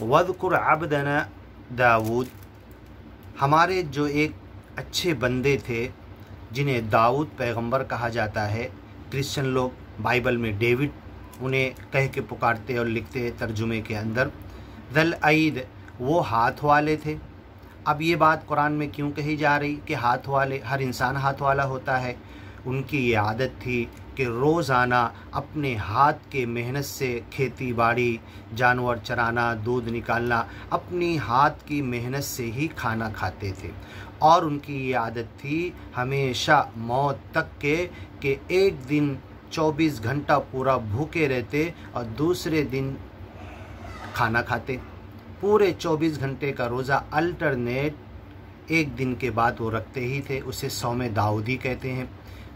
वज़कुर अब्दना दाऊद, हमारे जो एक अच्छे बंदे थे जिन्हें दाऊद पैगंबर कहा जाता है। क्रिश्चियन लोग बाइबल में डेविड उन्हें कह के पुकारते और लिखते हैं तर्जुमे के अंदर। ज़ल ऐद, वो हाथ वाले थे। अब ये बात कुरान में क्यों कही जा रही कि हाथ वाले? हर इंसान हाथ वाला होता है। उनकी ये आदत थी कि रोज़ाना अपने हाथ के मेहनत से खेती बाड़ी, जानवर चराना, दूध निकालना, अपनी हाथ की मेहनत से ही खाना खाते थे। और उनकी ये आदत थी हमेशा मौत तक के कि एक दिन 24 घंटा पूरा भूखे रहते और दूसरे दिन खाना खाते। पूरे 24 घंटे का रोज़ा अल्टरनेट एक दिन के बाद वो रखते ही थे। उसे सौम दाऊदी कहते हैं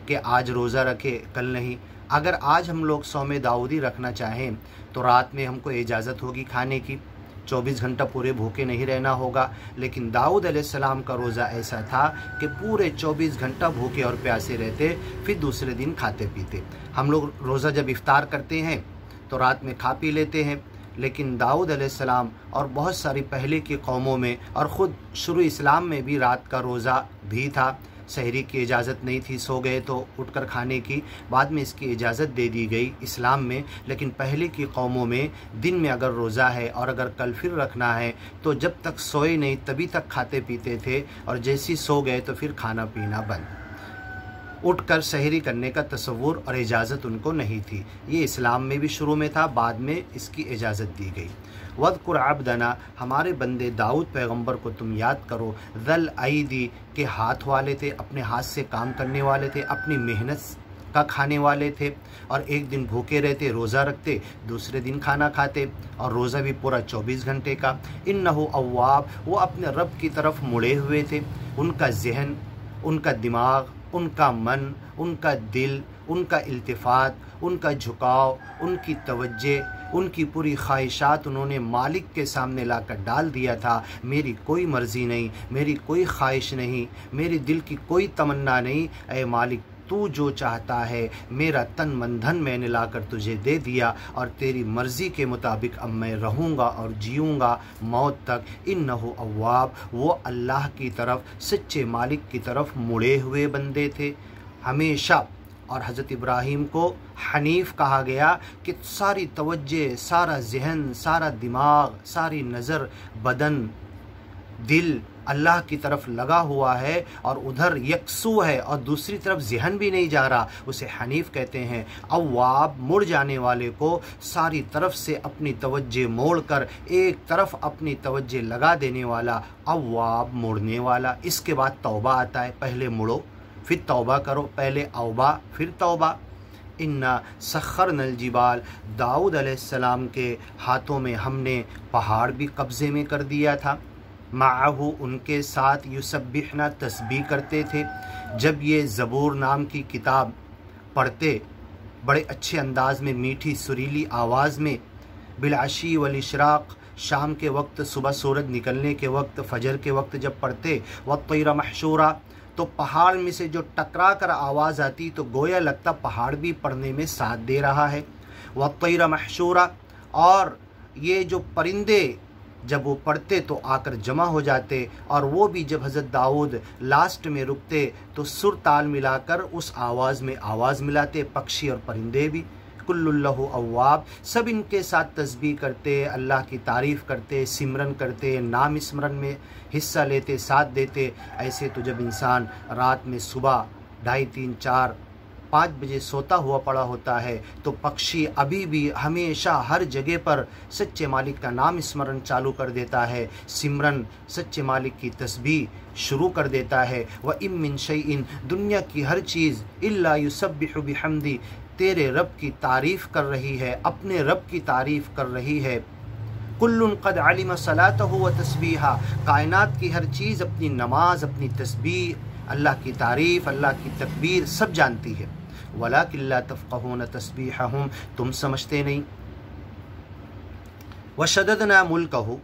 कि आज रोज़ा रखे कल नहीं। अगर आज हम लोग सौम दाऊदी रखना चाहें तो रात में हमको इजाज़त होगी खाने की, 24 घंटा पूरे भूखे नहीं रहना होगा। लेकिन दाऊद अलैहिस्सलाम का रोज़ा ऐसा था कि पूरे 24 घंटा भूखे और प्यासे रहते, फिर दूसरे दिन खाते पीते। हम लोग रोज़ा जब इफ्तार करते हैं तो रात में खा पी लेते हैं, लेकिन दाऊद अलैहिस्सलाम और बहुत सारी पहले की कौमों में और ख़ुद शुरू इस्लाम में भी रात का रोज़ा भी था। सहरी की इजाज़त नहीं थी, सो गए तो उठकर खाने की। बाद में इसकी इजाज़त दे दी गई इस्लाम में, लेकिन पहले की कौमों में दिन में अगर रोज़ा है और अगर कल फिर रखना है तो जब तक सोए नहीं तभी तक खाते पीते थे, और जैसे ही सो गए तो फिर खाना पीना बंद। उठकर सहरी करने का तसव्वुर और इजाज़त उनको नहीं थी। ये इस्लाम में भी शुरू में था, बाद में इसकी इजाज़त दी गई। वज़कुर अब्दना, हमारे बंदे दाऊद पैगंबर को तुम याद करो। ज़ल ऐदी, के हाथ वाले थे, अपने हाथ से काम करने वाले थे, अपनी मेहनत का खाने वाले थे, और एक दिन भूखे रहते, रोज़ा रखते, दूसरे दिन खाना खाते, और रोज़ा भी पूरा 24 घंटे का। इन्नहु अव्वाब, वो अपने रब की तरफ मुड़े हुए थे। उनका जहन, उनका दिमाग, उनका मन, उनका दिल, उनका इल्तिफ़ात, उनका झुकाव, उनकी तवज्जे, उनकी पूरी ख्वाहिशात उन्होंने मालिक के सामने लाकर डाल दिया था। मेरी कोई मर्ज़ी नहीं, मेरी कोई ख्वाहिश नहीं, मेरे दिल की कोई तमन्ना नहीं, ऐ मालिक तू जो चाहता है मेरा तन मन धन मैंने लाकर तुझे दे दिया, और तेरी मर्ज़ी के मुताबिक अब मैं रहूँगा और जीऊँगा मौत तक। इन्नहु अव्वाब, वो अल्लाह की तरफ, सच्चे मालिक की तरफ मुड़े हुए बंदे थे हमेशा। और हज़रत इब्राहीम को हनीफ़ कहा गया कि सारी तवज्जे, सारा जहन, सारा दिमाग, सारी नज़र, बदन, दिल अल्लाह की तरफ लगा हुआ है और उधर यकसू है और दूसरी तरफ जहन भी नहीं जा रहा, उसे हनीफ़ कहते हैं। अव्वाब, मुड़ जाने वाले को, सारी तरफ से अपनी तवज्जे मोड़ कर एक तरफ अपनी तवज्जे लगा देने वाला, अव्वाब, मुड़ने वाला। इसके बाद तौबा आता है, पहले मुड़ो फिर तौबा करो, पहले औबा फिर तौबा। इन्ना सख्खरनल जिबाल, दाऊद अलैहिस्सलाम के हाथों में हमने पहाड़ भी कब्ज़े में कर दिया था। माअहू, उनके साथ युसब्बिहना, तस्बीह करते थे। जब ये ज़बूर नाम की किताब पढ़ते बड़े अच्छे अंदाज में, मीठी सुरीली आवाज़ में, बिलअशी वल इशराक़, शाम के वक्त, सुबह सूरज निकलने के वक्त, फजर के वक्त जब पढ़ते, वत्तैर महशूरा, तो पहाड़ में से जो टकरा कर आवाज़ आती तो गोया लगता पहाड़ भी पढ़ने में साथ दे रहा है। वत्तैर महशूरा, और ये जो परिंदे जब वो पढ़ते तो आकर जमा हो जाते, और वो भी जब हज़रत दाऊद लास्ट में रुकते तो सुर ताल मिलाकर उस आवाज़ में आवाज़ मिलाते, पक्षी और परिंदे भी। कुल्लुल्लाहु अव्वाब, सब इनके साथ तस्बीह करते, अल्लाह की तारीफ़ करते, सिमरन करते, नाम स्मरण में हिस्सा लेते, साथ देते। ऐसे तो जब इंसान रात में सुबह 2:30, 3, 4, 5 बजे सोता हुआ पड़ा होता है तो पक्षी अभी भी हमेशा हर जगह पर सच्चे मालिक का नाम स्मरण चालू कर देता है, सिमरन, सच्चे मालिक की तस्बीह शुरू कर देता है। व इम मिन शैइन, दुनिया की हर चीज़, इल्ला युसब्बिहु बिहम्दी, तेरे रब की तारीफ़ कर रही है, अपने रब की तारीफ़ कर रही है। कुल्लुन कद अलिम सलातहु व तस्बीहा, कायनात की हर चीज़ अपनी नमाज, अपनी तस्बीह, अल्लाह की तारीफ़, अल्लाह की तकबीर सब जानती है। वलाकिन ला तफ़क़हून तस्बीहहुम, तुम समझते नहीं। वशददना मुल्कहु,